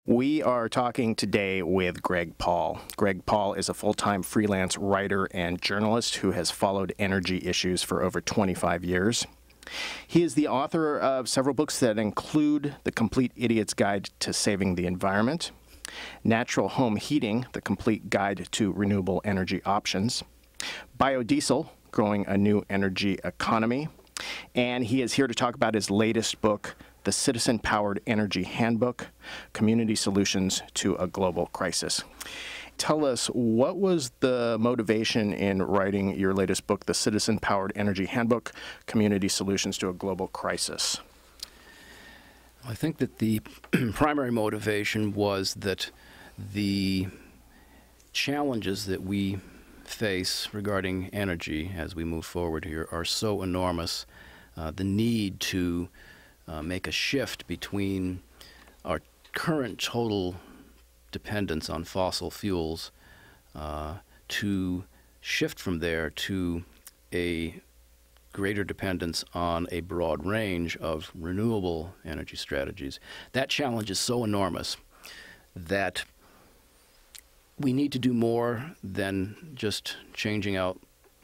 We are talking today with Greg Pahl. Greg Pahl is a full-time freelance writer and journalist who has followed energy issues for over 25 years. He is the author of several books that include The Complete Idiot's Guide to Saving the Environment, Natural Home Heating, The Complete Guide to Renewable Energy Options, Biodiesel, Growing a New Energy Economy, and he is here to talk about his latest book, The Citizen-Powered Energy Handbook, Community Solutions to a Global Crisis. Tell us, what was the motivation in writing your latest book, The Citizen-Powered Energy Handbook, Community Solutions to a Global Crisis? I think that the primary motivation was that the challenges that we face regarding energy as we move forward here are so enormous. The need to make a shift between our current total dependence on fossil fuels to shift from there to a greater dependence on a broad range of renewable energy strategies. That challenge is so enormous that we need to do more than just changing out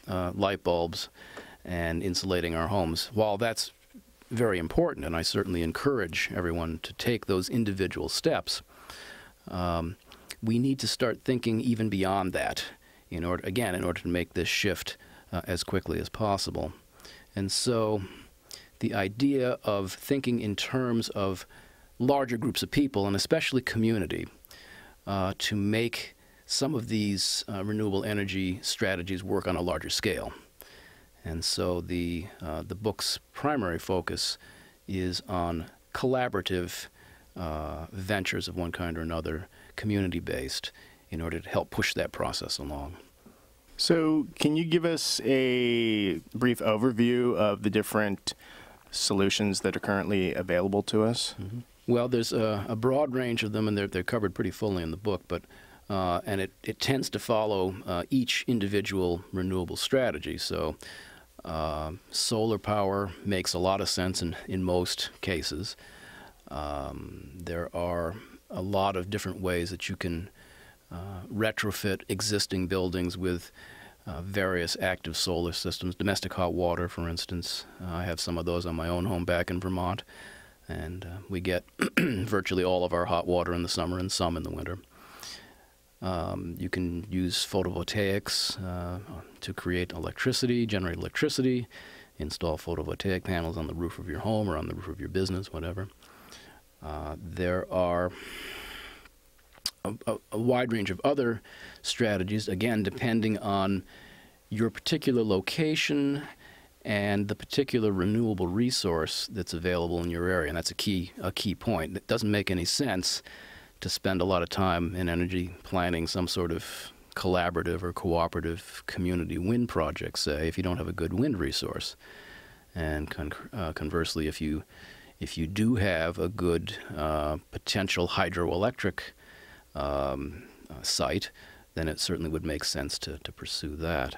light bulbs and insulating our homes. While that's very important, and I certainly encourage everyone to take those individual steps, we need to start thinking even beyond that in order to make this shift as quickly as possible. And so the idea of thinking in terms of larger groups of people, and especially community, to make some of these renewable energy strategies work on a larger scale. And so the book's primary focus is on collaborative ventures of one kind or another, community-based, in order to help push that process along. So can you give us a brief overview of the different solutions that are currently available to us? Mm-hmm. Well, there's a broad range of them, and they're covered pretty fully in the book, but and it tends to follow each individual renewable strategy. So solar power makes a lot of sense in most cases. There are a lot of different ways that you can retrofit existing buildings with various active solar systems. Domestic hot water, for instance. I have some of those on my own home back in Vermont, and we get virtually all of our hot water in the summer and some in the winter. You can use photovoltaics to create electricity, generate electricity, install photovoltaic panels on the roof of your home or on the roof of your business, whatever. There are a wide range of other strategies, again, depending on your particular location and the particular renewable resource that's available in your area. And that's a key point. It doesn't make any sense to spend a lot of time in energy planning some sort of collaborative or cooperative community wind project, say, if you don't have a good wind resource. And conversely, if you do have a good potential hydroelectric site, then it certainly would make sense to pursue that.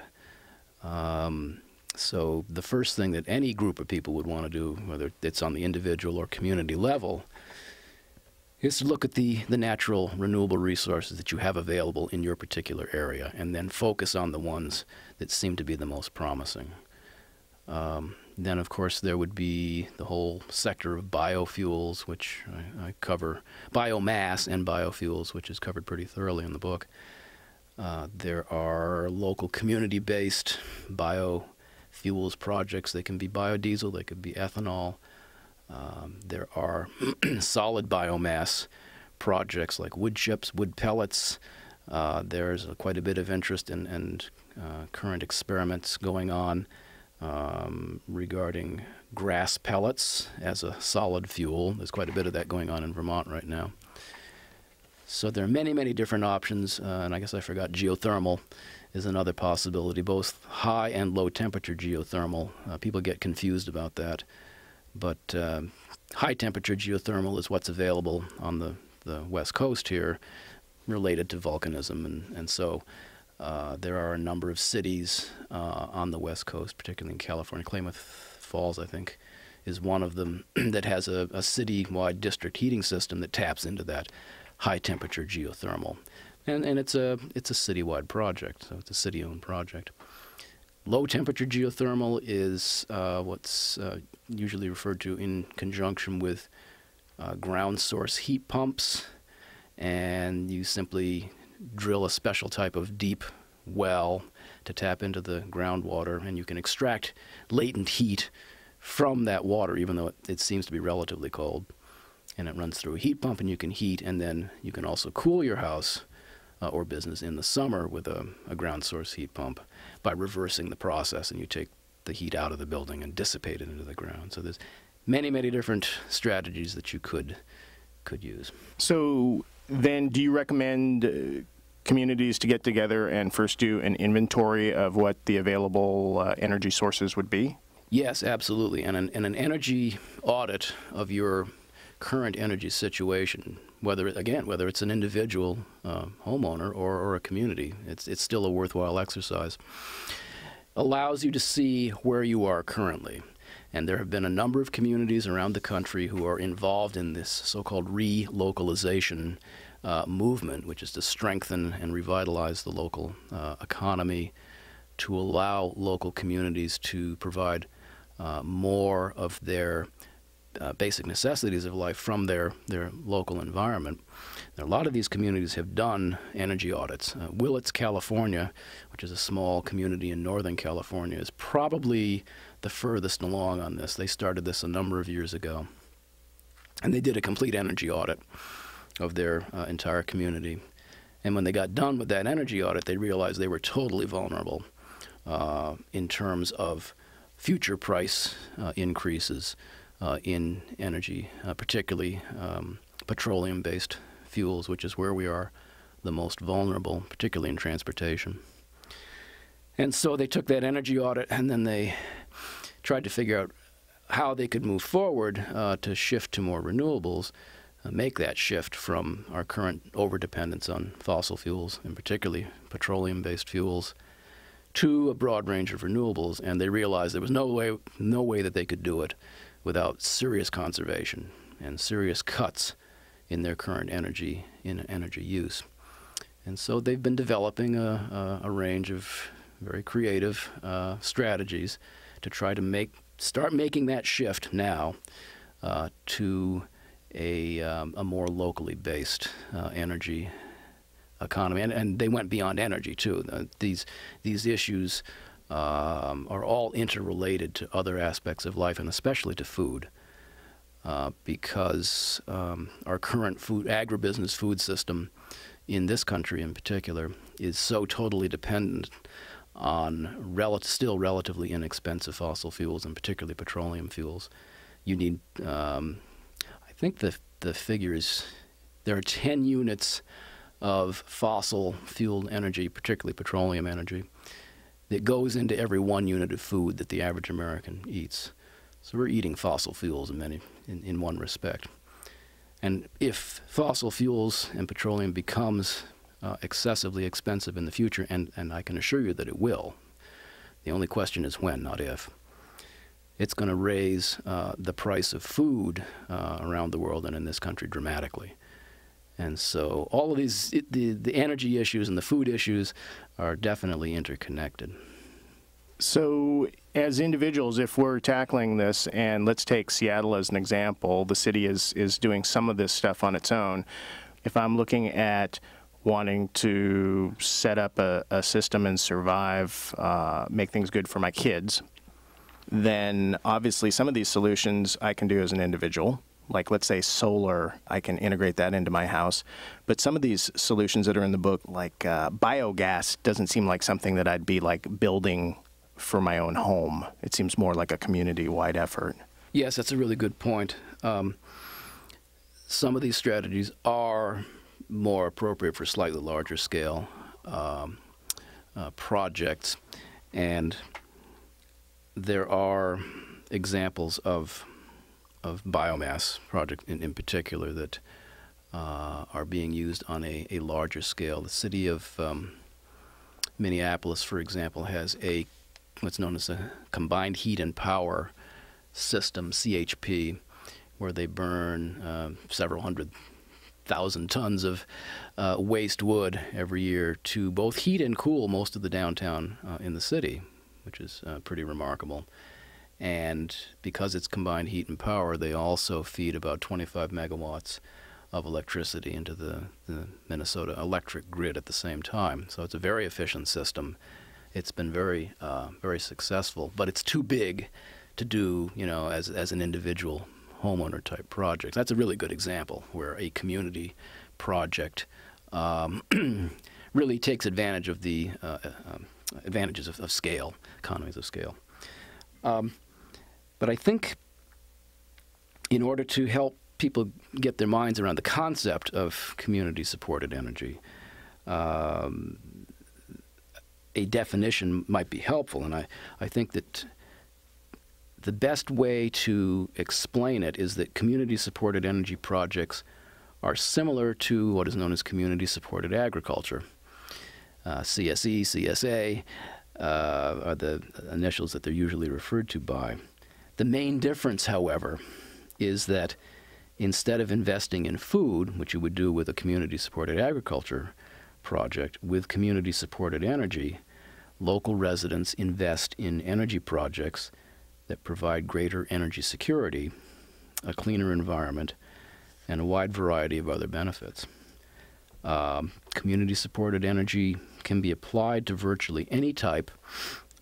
So the first thing that any group of people would want to do, whether it's on the individual or community level, is to look at the natural renewable resources that you have available in your particular area and then focus on the ones that seem to be the most promising. Then, of course, there would be the whole sector of biofuels, which I cover, biomass and biofuels, which is covered pretty thoroughly in the book. There are local community-based biofuels projects. They can be biodiesel, they could be ethanol. There are solid biomass projects like wood chips, wood pellets. There's quite a bit of interest and current experiments going on regarding grass pellets as a solid fuel. There's quite a bit of that going on in Vermont right now. So there are many, many different options, and I guess I forgot geothermal is another possibility, both high and low temperature geothermal. People get confused about that, but high temperature geothermal is what's available on the West Coast here related to volcanism, and so there are a number of cities on the West Coast, particularly in California. Klamath Falls, I think, is one of them that has a citywide district heating system that taps into that high-temperature geothermal. And it's a citywide project, so it's a city-owned project. Low-temperature geothermal is what's usually referred to in conjunction with ground source heat pumps, and you simply drill a special type of deep well to tap into the groundwater, and you can extract latent heat from that water, even though it seems to be relatively cold. And it runs through a heat pump, and you can heat, and then you can also cool your house or business in the summer with a ground source heat pump by reversing the process, and you take the heat out of the building and dissipate it into the ground. So there's many, many different strategies that you could use. So then do you recommend communities to get together and first do an inventory of what the available energy sources would be? Yes, absolutely. And an energy audit of your current energy situation, whether it's an individual homeowner or a community, it's still a worthwhile exercise, allows you to see where you are currently. And there have been a number of communities around the country who are involved in this so-called relocalization movement, which is to strengthen and revitalize the local economy, to allow local communities to provide more of their basic necessities of life from their local environment. Now, a lot of these communities have done energy audits. Willits, California, which is a small community in Northern California, is probably the furthest along on this. They started this a number of years ago, and they did a complete energy audit of their entire community. And when they got done with that energy audit, they realized they were totally vulnerable in terms of future price increases in energy, particularly petroleum-based fuels, which is where we are the most vulnerable, particularly in transportation. And so they took that energy audit, and then they tried to figure out how they could move forward to shift to more renewables, make that shift from our current overdependence on fossil fuels, and particularly petroleum-based fuels, to a broad range of renewables. And they realized there was no way that they could do it without serious conservation and serious cuts in their current energy use. And so they've been developing a range of very creative strategies to try to start making that shift now to a more locally based energy economy. And they went beyond energy too. These issues are all interrelated to other aspects of life, and especially to food, because our current agribusiness food system in this country in particular is so totally dependent on still relatively inexpensive fossil fuels, and particularly petroleum fuels. You need, I think the figure is, there are 10 units of fossil fueled energy, particularly petroleum energy, that goes into every 1 unit of food that the average American eats. So we're eating fossil fuels in one respect. And if fossil fuels and petroleum becomes excessively expensive in the future, and I can assure you that it will, the only question is when, not if, it's going to raise the price of food around the world and in this country dramatically. And so all of these, the energy issues and the food issues are definitely interconnected. So as individuals, if we're tackling this, and let's take Seattle as an example, the city is doing some of this stuff on its own. If I'm looking at wanting to set up a system and survive, make things good for my kids, then obviously some of these solutions I can do as an individual. Like, let's say solar, I can integrate that into my house. But some of these solutions that are in the book, like biogas, doesn't seem like something that I'd be like building for my own home. It seems more like a community-wide effort. Yes, that's a really good point. Some of these strategies are more appropriate for slightly larger scale projects. And there are examples of biomass projects in particular that are being used on a larger scale. The city of Minneapolis, for example, has what's known as a combined heat and power system, CHP, where they burn several hundred 1,000 tons of waste wood every year to both heat and cool most of the downtown in the city, which is pretty remarkable. And because it's combined heat and power, they also feed about 25 megawatts of electricity into the Minnesota electric grid at the same time. So it's a very efficient system. It's been very, very successful, but it's too big to do, as an individual homeowner type project. That's a really good example where a community project really takes advantage of the advantages of scale, economies of scale. But I think in order to help people get their minds around the concept of community-supported energy, a definition might be helpful, and I think that the best way to explain it is that community-supported energy projects are similar to what is known as community-supported agriculture. CSE, CSA are the initials that they're usually referred to by. The main difference, however, is that instead of investing in food, which you would do with a community-supported agriculture project, with community-supported energy, local residents invest in energy projects that provide greater energy security, a cleaner environment, and a wide variety of other benefits. Community-supported energy can be applied to virtually any type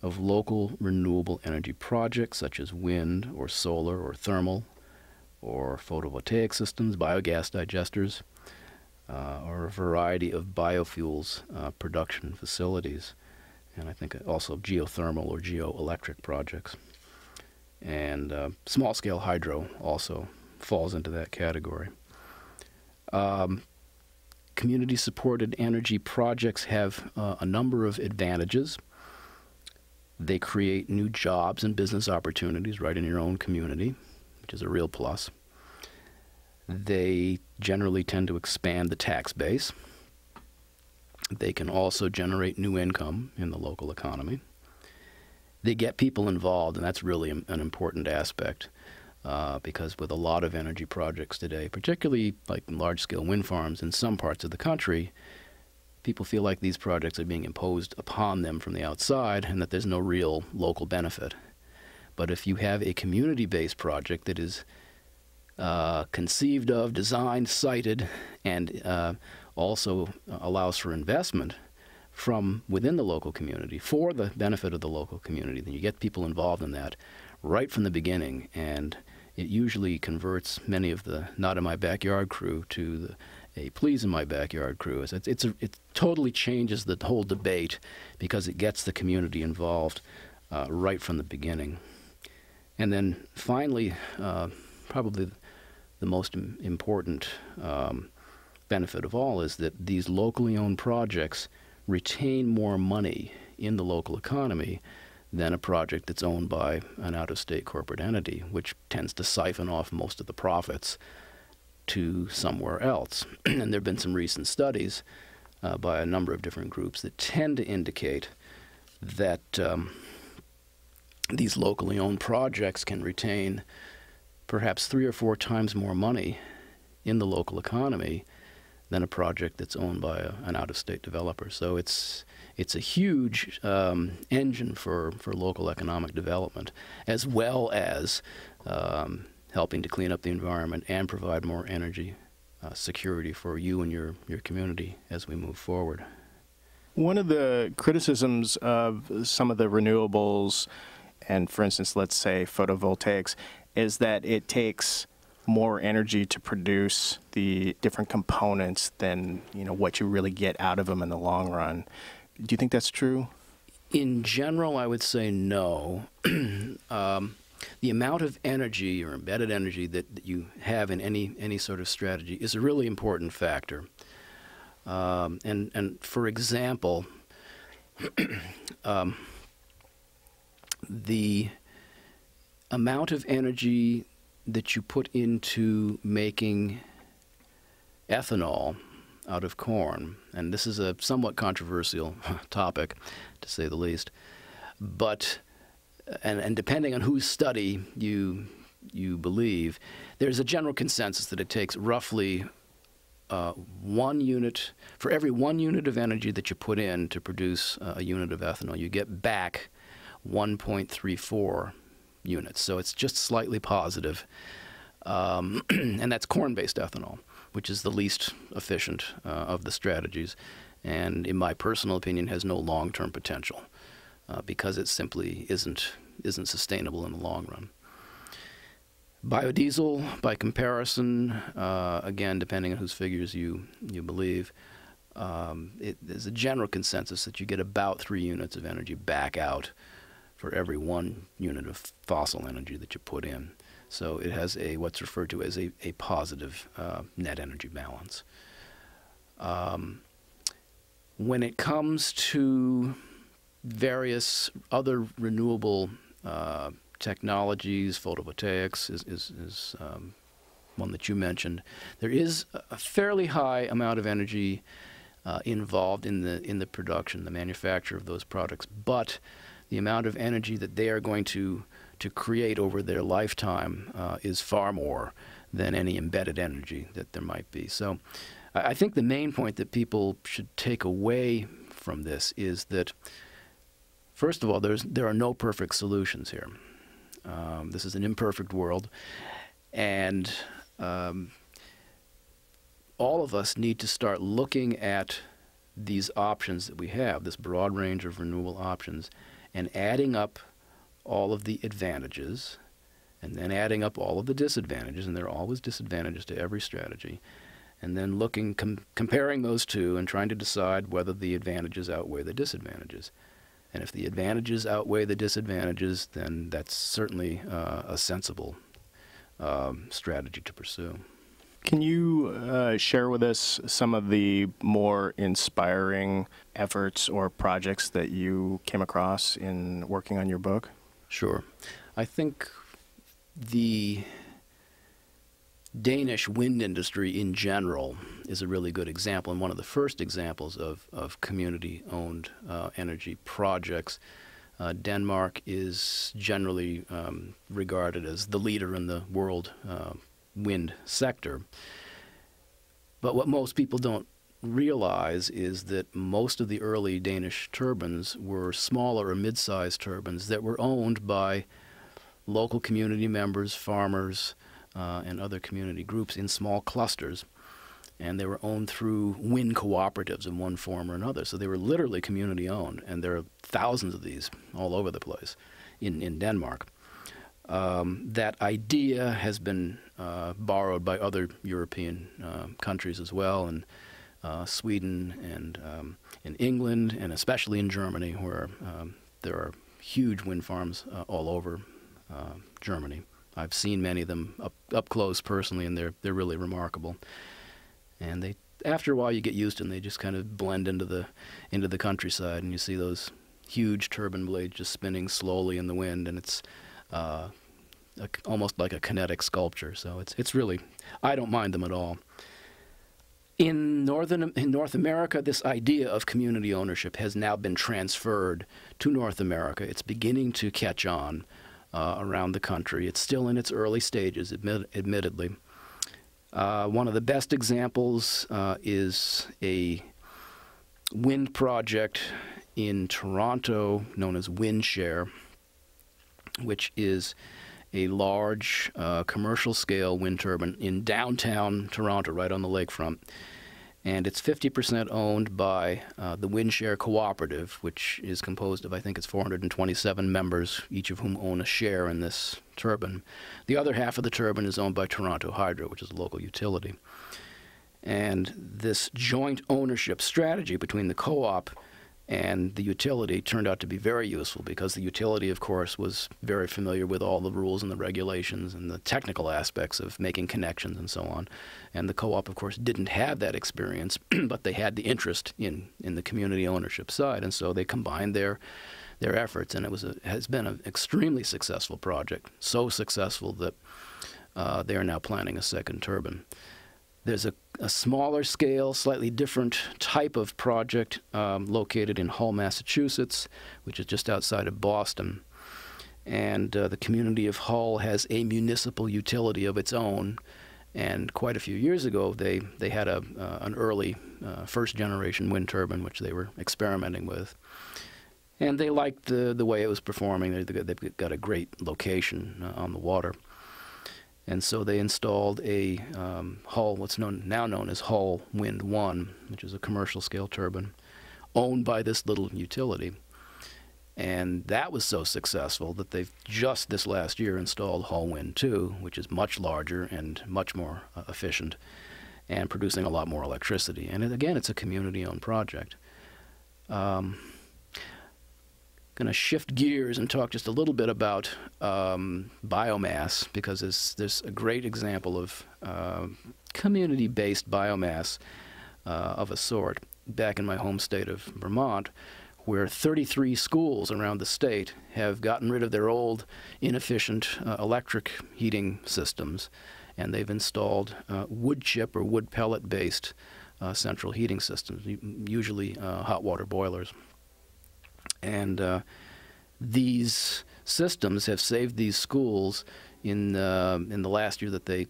of local renewable energy projects, such as wind or solar or thermal or photovoltaic systems, biogas digesters, or a variety of biofuels production facilities, and I think also geothermal or geoelectric projects. And small-scale hydro also falls into that category. Community-supported energy projects have a number of advantages. They create new jobs and business opportunities right in your own community, which is a real plus. They generally tend to expand the tax base. They can also generate new income in the local economy. They get people involved, and that's really an important aspect because with a lot of energy projects today, particularly like large-scale wind farms in some parts of the country, people feel like these projects are being imposed upon them from the outside and that there's no real local benefit. But if you have a community-based project that is conceived of, designed, sited, and also allows for investment from within the local community for the benefit of the local community, then you get people involved in that right from the beginning, and it usually converts many of the not-in-my-backyard crew to a please-in-my-backyard crew. It totally changes the whole debate because it gets the community involved right from the beginning. And then finally, probably the most important benefit of all is that these locally owned projects retain more money in the local economy than a project that's owned by an out-of-state corporate entity, which tends to siphon off most of the profits to somewhere else. And there have been some recent studies by a number of different groups that tend to indicate that these locally owned projects can retain perhaps 3 or 4 times more money in the local economy than a project that's owned by an out-of-state developer. So it's a huge engine for local economic development, as well as helping to clean up the environment and provide more energy security for you and your community as we move forward. One of the criticisms of some of the renewables, and for instance, let's say photovoltaics, is that it takes more energy to produce the different components than what you really get out of them in the long run. Do you think that's true? In general, I would say no. The amount of energy or embedded energy that you have in any sort of strategy is a really important factor. And for example, the amount of energy that you put into making ethanol out of corn, and this is a somewhat controversial topic, to say the least, but and depending on whose study you believe, there's a general consensus that it takes roughly for every 1 unit of energy that you put in to produce a unit of ethanol, you get back 1.34 units. So it's just slightly positive. And that's corn-based ethanol, which is the least efficient of the strategies, and in my personal opinion has no long-term potential because it simply isn't sustainable in the long run. Biodiesel, by comparison, again, depending on whose figures you believe, there's a general consensus that you get about 3 units of energy back out for every 1 unit of fossil energy that you put in. So it has what's referred to as a positive net energy balance. When it comes to various other renewable technologies, photovoltaics is one that you mentioned. There is a fairly high amount of energy involved in the production, the manufacture of those products, but the amount of energy that they are going to create over their lifetime is far more than any embedded energy that there might be. So I think the main point that people should take away from this is that, first of all, there are no perfect solutions here. This is an imperfect world, and all of us need to start looking at these options that we have, this broad range of renewable options, and adding up all of the advantages and then adding up all of the disadvantages, and there are always disadvantages to every strategy, and then comparing those two and trying to decide whether the advantages outweigh the disadvantages. And if the advantages outweigh the disadvantages, then that's certainly a sensible strategy to pursue. Can you share with us some of the more inspiring efforts or projects that you came across in working on your book? Sure. I think the Danish wind industry in general is a really good example, and one of the first examples of community-owned energy projects. Denmark is generally regarded as the leader in the world wind sector. But what most people don't realize is that most of the early Danish turbines were smaller or mid-sized turbines that were owned by local community members, farmers, and other community groups in small clusters. And they were owned through wind cooperatives in one form or another. So they were literally community-owned, and there are thousands of these all over the place in Denmark. That idea has been borrowed by other European countries as well, and Sweden and in England, and especially in Germany, where there are huge wind farms all over Germany. I've seen many of them up close personally, and they're really remarkable. And after a while, you get used to them. They just kind of blend into the countryside, and you see those huge turbine blades just spinning slowly in the wind, and it's almost like a kinetic sculpture. So it's really, I don't mind them at all. In North America, this idea of community ownership has now been transferred to North America. It's beginning to catch on around the country. It's still in its early stages, admittedly. One of the best examples is a wind project in Toronto known as WindShare, which is a large commercial-scale wind turbine in downtown Toronto, right on the lakefront. And it's 50% owned by the WindShare Cooperative, which is composed of, I think it's 427 members, each of whom own a share in this turbine. The other half of the turbine is owned by Toronto Hydro, which is a local utility. And this joint ownership strategy between the co-op and the utility turned out to be very useful, because the utility, of course, was very familiar with all the rules and the regulations and the technical aspects of making connections and so on. And the co-op, of course, didn't have that experience, but they had the interest in the community ownership side. And so they combined their efforts, and has been an extremely successful project, so successful that they are now planning a second turbine. There's a smaller scale, slightly different type of project located in Hull, Massachusetts, which is just outside of Boston. And the community of Hull has a municipal utility of its own, And quite a few years ago, they had an early first-generation wind turbine, which they were experimenting with. And they liked the way it was performing. They've got a great location on the water. And so they installed a Hull, what's now known as Hull Wind 1, which is a commercial-scale turbine, owned by this little utility. And that was so successful that they've just this last year installed Hull Wind 2, which is much larger and much more efficient and producing a lot more electricity. And again, it's a community-owned project. Going to shift gears and talk just a little bit about biomass, because there's a great example of community-based biomass of a sort back in my home state of Vermont, where 33 schools around the state have gotten rid of their old, inefficient electric heating systems, and they've installed wood chip or wood pellet-based central heating systems, usually hot water boilers. And these systems have saved these schools in the last year that they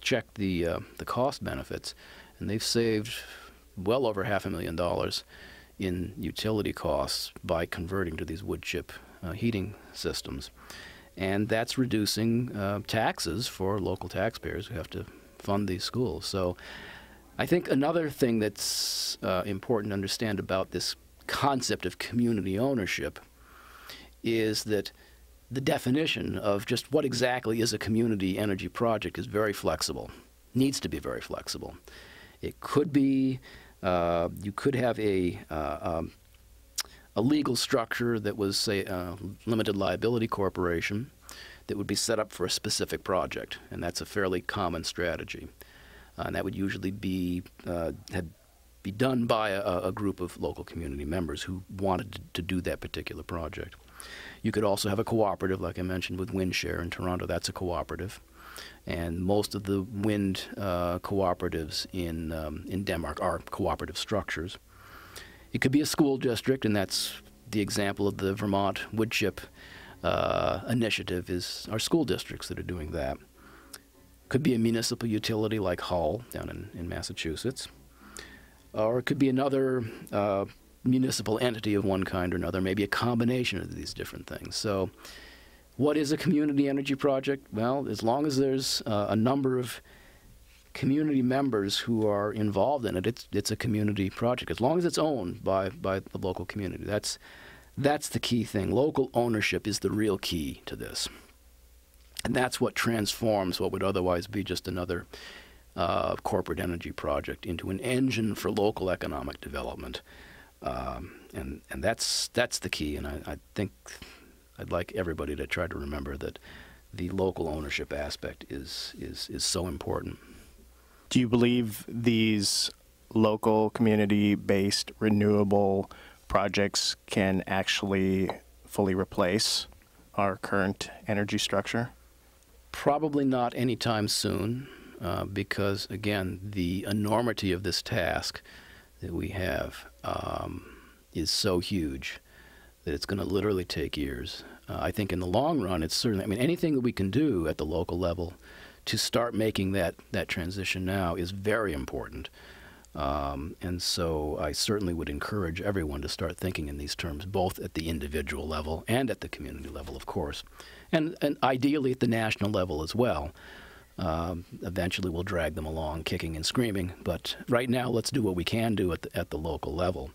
checked the cost benefits, and they've saved well over $500,000 in utility costs by converting to these wood chip heating systems. And that's reducing taxes for local taxpayers who have to fund these schools. So I think another thing that's important to understand about this concept of community ownership is that the definition of just what exactly is a community energy project is very flexible, needs to be very flexible. It could be you could have a legal structure that was, say, a limited liability corporation that would be set up for a specific project, and that's a fairly common strategy. And that would usually be done by a group of local community members who wanted to do that particular project. You could also have a cooperative, like I mentioned with WindShare in Toronto. That's a cooperative. And most of the wind cooperatives in Denmark are cooperative structures. It could be a school district, and that's the example of the Vermont wood chip initiative is our school districts that are doing that. Could be a municipal utility like Hull down in Massachusetts. Or it could be another municipal entity of one kind or another, maybe a combination of these different things. So what is a community energy project? Well, as long as there's a number of community members who are involved in it, it's a community project, as long as it's owned by the local community. That's the key thing. Local ownership is the real key to this. And that's what transforms what would otherwise be just another corporate energy project into an engine for local economic development. And that's the key. And I think I'd like everybody to try to remember that the local ownership aspect is so important. Do you believe these local community-based renewable projects can actually fully replace our current energy structure? Probably not anytime soon, because, again, the enormity of this task that we have is so huge that it's going to literally take years. I think in the long run, it's certainly, I mean, anything that we can do at the local level to start making that transition now is very important. And so I certainly would encourage everyone to start thinking in these terms, both at the individual level and at the community level, of course, and ideally at the national level as well. Eventually we'll drag them along kicking and screaming, but right now let's do what we can do at the local level.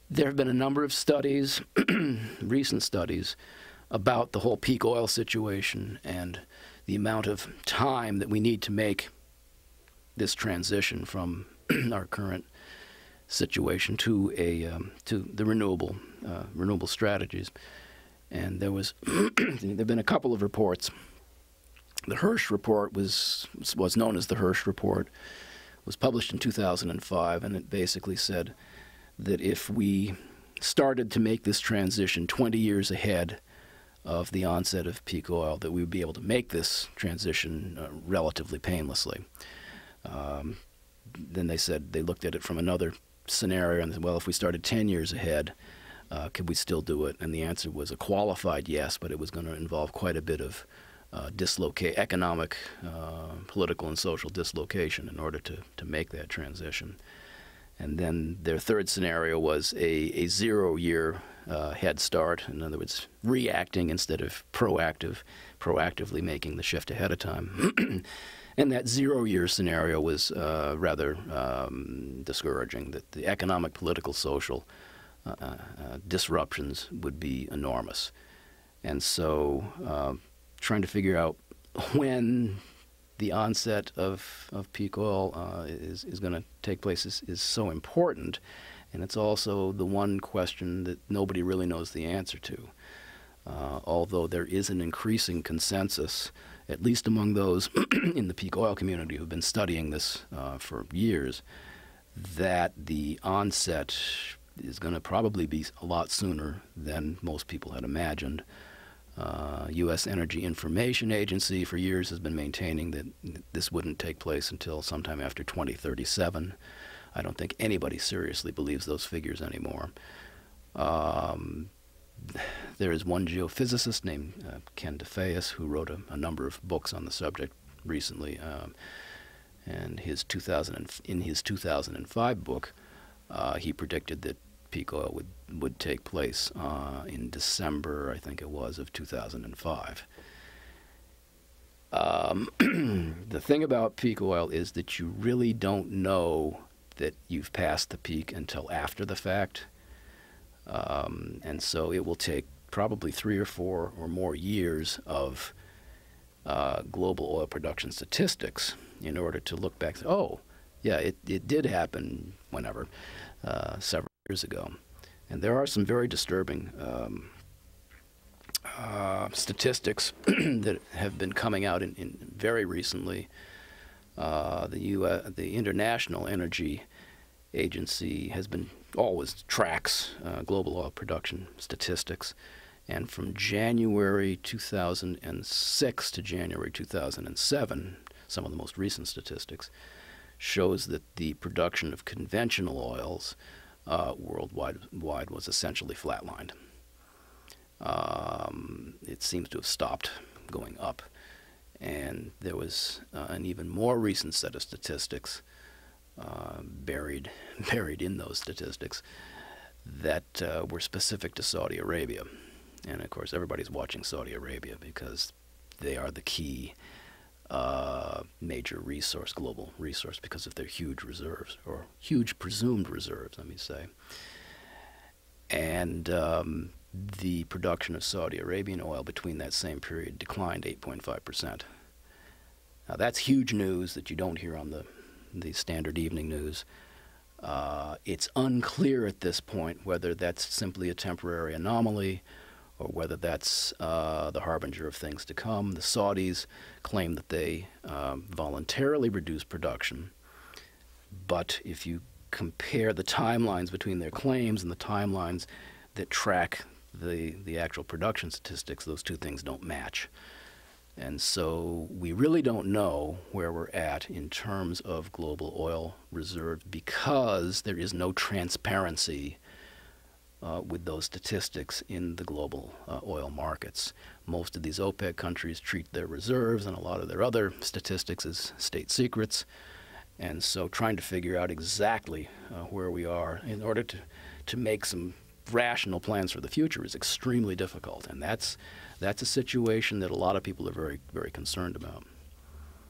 There have been a number of studies, recent studies, about the whole peak oil situation and the amount of time that we need to make this transition from our current situation to the renewable strategies. And there've been a couple of reports. The Hirsch report was known as the Hirsch report, was published in 2005, and it basically said that if we started to make this transition 20 years ahead of the onset of peak oil, that we would be able to make this transition relatively painlessly. Then they said they looked at it from another scenario and said, well, if we started 10 years ahead, could we still do it? And the answer was a qualified yes, but it was going to involve quite a bit of economic, political, and social dislocation in order to make that transition. And then their third scenario was a 0-year head start. In other words, reacting instead of proactively making the shift ahead of time. And that 0-year scenario was rather discouraging, that the economic, political, social disruptions would be enormous. And so trying to figure out when the onset of peak oil is going to take place is so important. And it's also the one question that nobody really knows the answer to. Although there is an increasing consensus, at least among those in the peak oil community who've been studying this for years, that the onset is going to probably be a lot sooner than most people had imagined. U.S. Energy Information Agency for years has been maintaining that this wouldn't take place until sometime after 2037. I don't think anybody seriously believes those figures anymore. There is one geophysicist named Ken DeFeus who wrote a number of books on the subject recently, and in his 2005 book, he predicted that peak oil would take place in December, I think it was, of 2005. The thing about peak oil is that you really don't know that you've passed the peak until after the fact. And so it will take probably 3 or 4 or more years of global oil production statistics in order to look back and say, oh, yeah, it did happen whenever, several years ago. And there are some very disturbing statistics that have been coming out in very recently. The International Energy Agency has been always tracks global oil production statistics, and from January 2006 to January 2007, some of the most recent statistics shows that the production of conventional oils worldwide was essentially flatlined. It seems to have stopped going up, and there was an even more recent set of statistics buried in those statistics that were specific to Saudi Arabia. And of course, everybody's watching Saudi Arabia because they are the key major resource, global resource, because of their huge reserves, or huge presumed reserves, let me say. And the production of Saudi Arabian oil between that same period declined 8.5%. Now that's huge news that you don't hear on the standard evening news. It's unclear at this point whether that's simply a temporary anomaly or whether that's the harbinger of things to come. The Saudis claim that they voluntarily reduced production, but if you compare the timelines between their claims and the timelines that track the actual production statistics, those two things don't match. And so we really don't know where we're at in terms of global oil reserves because there is no transparency with those statistics in the global oil markets. Most of these OPEC countries treat their reserves and a lot of their other statistics as state secrets. And so trying to figure out exactly where we are in order to make some rational plans for the future is extremely difficult. And that's a situation that a lot of people are very, very concerned about.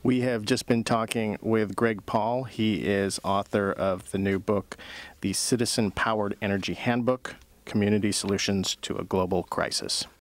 We have just been talking with Greg Pahl. He is author of the new book, The Citizen-Powered Energy Handbook, Community Solutions to a Global Crisis.